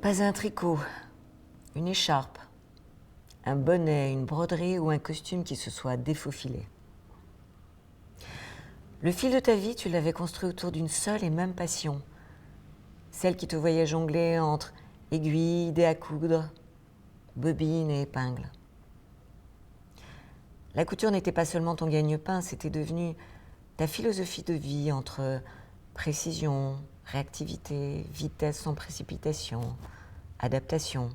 Pas un tricot, une écharpe, un bonnet, une broderie ou un costume qui se soit défaufilé. Le fil de ta vie, tu l'avais construit autour d'une seule et même passion, celle qui te voyait jongler entre aiguilles, dés à coudre, bobines et épingles. La couture n'était pas seulement ton gagne-pain, c'était devenu ta philosophie de vie entre précision, réactivité, vitesse sans précipitation, adaptation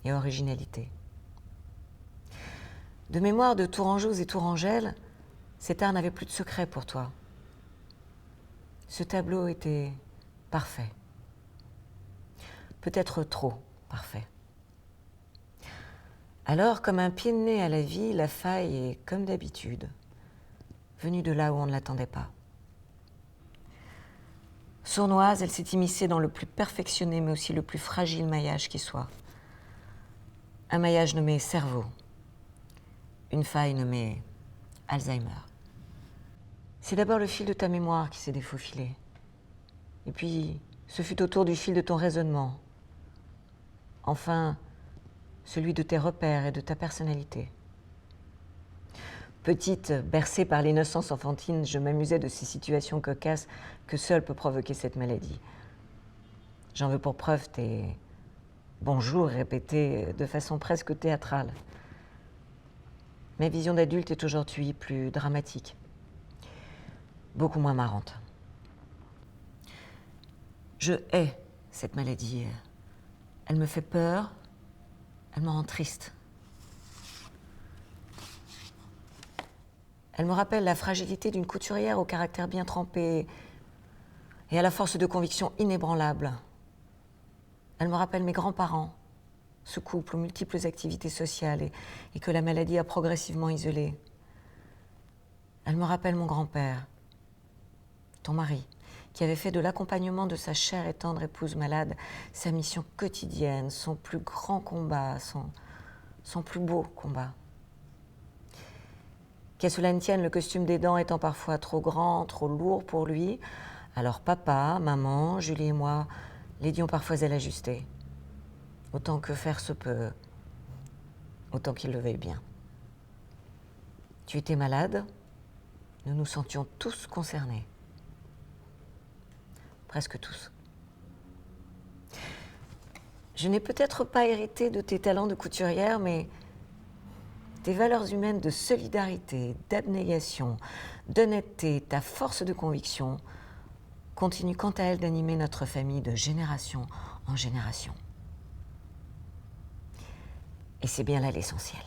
et originalité. De mémoire de Tourangeaus et Tourangelles, cet art n'avait plus de secret pour toi. Ce tableau était parfait. Peut-être trop parfait. Alors, comme un pied de nez à la vie, la faille est, comme d'habitude, venue de là où on ne l'attendait pas. Sournoise, elle s'est immiscée dans le plus perfectionné, mais aussi le plus fragile maillage qui soit. Un maillage nommé cerveau, une faille nommée Alzheimer. C'est d'abord le fil de ta mémoire qui s'est défaufilé. Et puis, ce fut autour du fil de ton raisonnement. Enfin, celui de tes repères et de ta personnalité. Petite, bercée par l'innocence enfantine, je m'amusais de ces situations cocasses que seule peut provoquer cette maladie. J'en veux pour preuve tes bonjours répétés de façon presque théâtrale. Ma vision d'adulte est aujourd'hui plus dramatique, beaucoup moins marrante. Je hais cette maladie. Elle me fait peur, elle me rend triste. Elle me rappelle la fragilité d'une couturière au caractère bien trempé et à la force de conviction inébranlable. Elle me rappelle mes grands-parents, ce couple aux multiples activités sociales et que la maladie a progressivement isolé. Elle me rappelle mon grand-père, ton mari, qui avait fait de l'accompagnement de sa chère et tendre épouse malade sa mission quotidienne, son plus grand combat, son plus beau combat. Qu'à cela ne tienne, le costume d'aidant étant parfois trop grand, trop lourd pour lui, alors papa, maman, Julie et moi l'aidions parfois à l'ajuster. Autant que faire se peut, autant qu'il le veuille bien. Tu étais malade, nous nous sentions tous concernés. Presque tous. Je n'ai peut-être pas hérité de tes talents de couturière, mais tes valeurs humaines de solidarité, d'abnégation, d'honnêteté, ta force de conviction continuent quant à elles d'animer notre famille de génération en génération. Et c'est bien là l'essentiel.